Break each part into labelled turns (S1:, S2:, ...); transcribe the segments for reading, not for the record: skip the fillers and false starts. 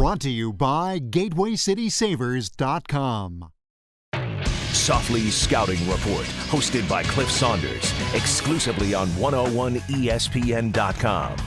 S1: Brought to you by GatewayCitySavers.com.
S2: Softli's Scouting Report, hosted by Cliff Saunders, exclusively on 101ESPN.com.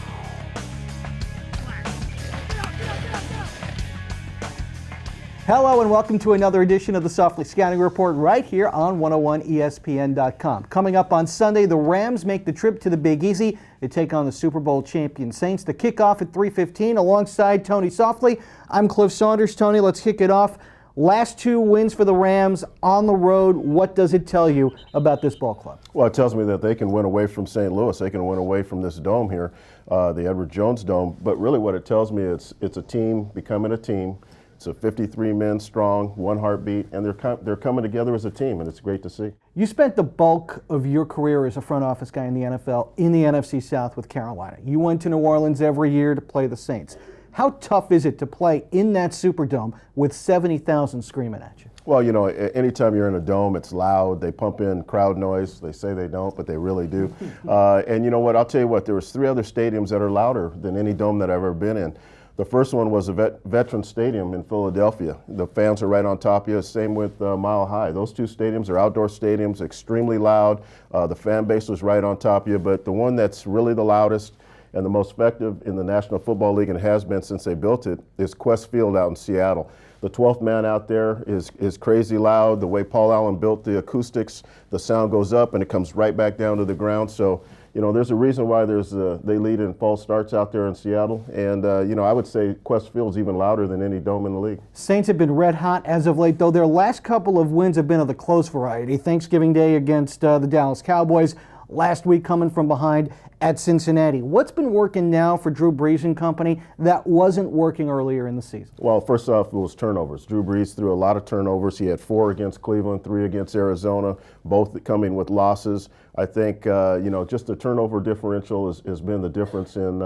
S3: Hello and welcome to another edition of the Softli Scouting Report right here on 101ESPN.com. Coming up on Sunday, the Rams make the trip to the Big Easy to take on the Super Bowl champion Saints. The kickoff at 3:15 alongside Tony Softli. I'm Cliff Saunders. Tony, let's kick it off. Last two wins for the Rams on the road. What does it tell you about this ball club?
S4: Well, it tells me that they can win away from St. Louis. They can win away from this dome here, the Edward Jones Dome. But really what it tells me is it's a team becoming a team. It's a 53 men strong, one heartbeat, and they're coming together as a team, and it's great to see.
S3: You spent the bulk of your career as a front office guy in the NFL in the NFC South with Carolina. You went to New Orleans every year to play the Saints. How tough is it to play in that Superdome with 70,000 screaming at you?
S4: Well, you know, anytime you're in a dome, it's loud. They pump in crowd noise. They say they don't, but they really do. And you know what? I'll tell you what. There was 3 other stadiums that are louder than any dome that I've ever been in. The first one was a Veterans Stadium in Philadelphia. The fans are right on top of you. Same with Mile High. Those 2 stadiums are outdoor stadiums, extremely loud. The fan base was right on top of you. But the one that's really the loudest and the most effective in the National Football League, and has been since they built it, is Quest Field out in Seattle. The 12th man out there is crazy loud. The way Paul Allen built the acoustics, the sound goes up and it comes right back down to the ground. So, you know, there's a reason why they lead in false starts out there in Seattle. And, you know, I would say Quest Field's even louder than any dome in the league. Saints
S3: have been red hot as of late, though. Their last couple of wins have been of the close variety. Thanksgiving Day against the Dallas Cowboys. Last week coming from behind at Cincinnati. What's been working now for Drew Brees and company that wasn't working earlier in the season?
S4: Well, first off, it was turnovers. Drew Brees threw a lot of turnovers. He had 4 against Cleveland, 3 against Arizona, both coming with losses. I think, you know, just the turnover differential has been the difference in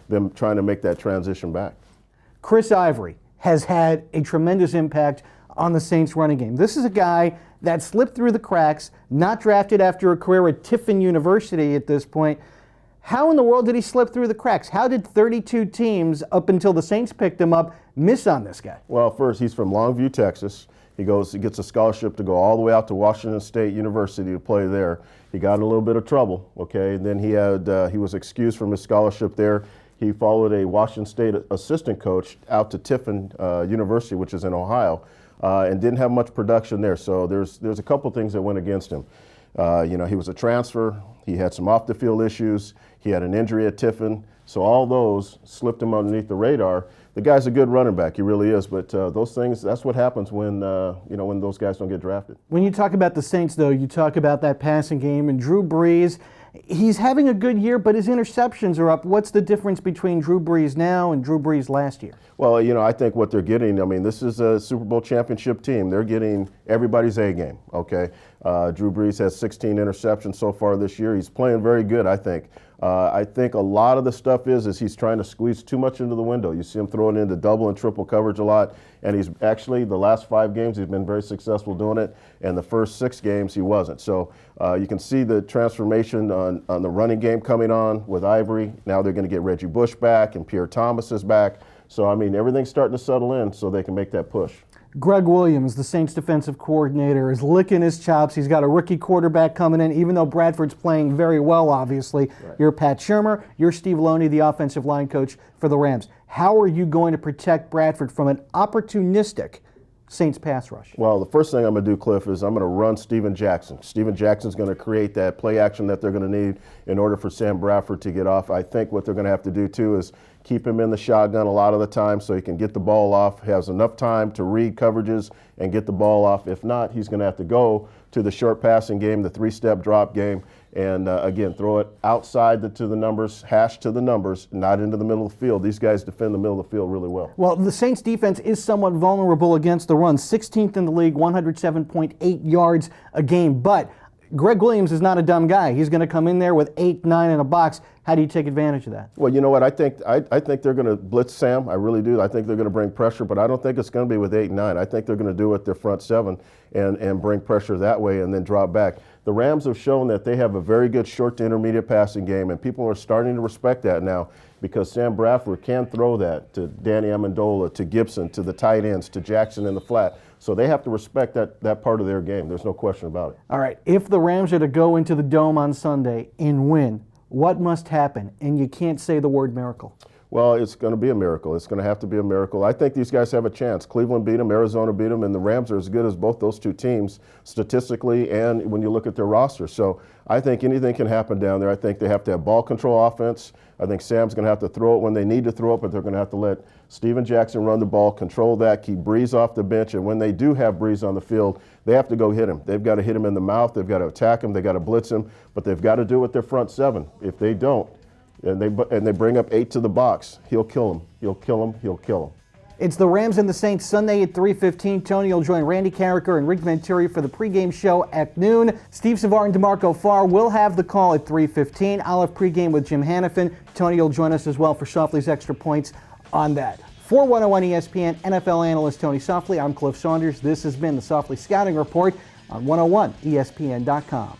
S4: them trying to make that transition back.
S3: Chris Ivory has had a tremendous impact on the Saints running game. This is a guy that slipped through the cracks, not drafted after a career at Tiffin University at this point. How in the world did he slip through the cracks? How did 32 teams, up until the Saints picked him up, miss on this guy?
S4: Well, first, he's from Longview, Texas. He gets a scholarship to go all the way out to Washington State University to play there. He got in a little bit of trouble, okay? And then he was excused from his scholarship there. He followed a Washington State assistant coach out to Tiffin University, which is in Ohio. And didn't have much production there. So there's a couple things that went against him. You know, he was a transfer. He had some off the field issues. He had an injury at Tiffin. So all those slipped him underneath the radar. The guy's a good running back. He really is. But those things, that's what happens when, you know, when those guys don't get drafted.
S3: When you talk about the Saints, though, you talk about that passing game and Drew Brees. He's having a good year, but his interceptions are up. What's the difference between Drew Brees now and Drew Brees last year?
S4: Well, you know, I think what they're getting, I mean, this is a Super Bowl championship team. They're getting everybody's A game, okay? Drew Brees has 16 interceptions so far this year. He's playing very good, I think. I think a lot of the stuff is he's trying to squeeze too much into the window. You see him throwing into double and triple coverage a lot, and he's actually, the last 5 games, he's been very successful doing it, and the first 6 games he wasn't. So you can see the transformation on the running game coming on with Ivory. Now they're going to get Reggie Bush back, and Pierre Thomas is back. So, I mean, everything's starting to settle in so they can make that push.
S3: Greg Williams, the Saints defensive coordinator, is licking his chops. He's got a rookie quarterback coming in, even though Bradford's playing very well, obviously. Right. You're Pat Shurmur. You're Steve Loney, the offensive line coach for the Rams. How are you going to protect Bradford from an opportunistic Saints pass rush?
S4: Well, the first thing I'm going to do, Cliff, is I'm going to run Steven Jackson. Steven Jackson's going to create that play action that they're going to need in order for Sam Bradford to get off. I think what they're going to have to do, too, is keep him in the shotgun a lot of the time so he can get the ball off, has enough time to read coverages and get the ball off. If not, he's going to have to go to the short passing game, the 3-step drop game, and again, throw it outside to the numbers, hash to the numbers, not into the middle of the field. These guys defend the middle of the field really well.
S3: Well, the Saints defense is somewhat vulnerable against the run. 16th in the league, 107.8 yards a game, but Greg Williams is not a dumb guy. He's going to come in there with 8, 9 in a box. How do you take advantage of that?
S4: Well, you know what? I think they're going to blitz Sam. I really do. I think they're going to bring pressure, but I don't think it's going to be with 8 and 9. I think they're going to do it their front 7 and bring pressure that way and then drop back. The Rams have shown that they have a very good short to intermediate passing game, and people are starting to respect that now. because Sam Bradford can throw that to Danny Amendola, to Gibson, to the tight ends, to Jackson in the flat. So they have to respect that part of their game. There's no question about it.
S3: All right, if the Rams are to go into the Dome on Sunday and win, what must happen? And you can't say the word miracle.
S4: Well, it's going to be a miracle. It's going to have to be a miracle. I think these guys have a chance. Cleveland beat them, Arizona beat them, and the Rams are as good as both those two teams statistically and when you look at their roster. So I think anything can happen down there. I think they have to have ball control offense. I think Sam's going to have to throw it when they need to throw it, but they're going to have to let Steven Jackson run the ball, control that, keep Brees off the bench, and when they do have Brees on the field, they have to go hit him. They've got to hit him in the mouth. They've got to attack him. They've got to blitz him, but they've got to do it with their front seven. If they don't, and they bring up 8 to the box, he'll kill him. He'll kill him. He'll kill him.
S3: It's the Rams and the Saints Sunday at 3:15. Tony will join Randy Carricker and Rick Venturi for the pregame show at noon. Steve Savard and DeMarco Farr will have the call at 3:15. I'll have pregame with Jim Hannafin. Tony will join us as well for Softli's Extra Points on that. For 101 ESPN NFL analyst Tony Softli, I'm Cliff Saunders. This has been the Softli Scouting Report on 101ESPN.com.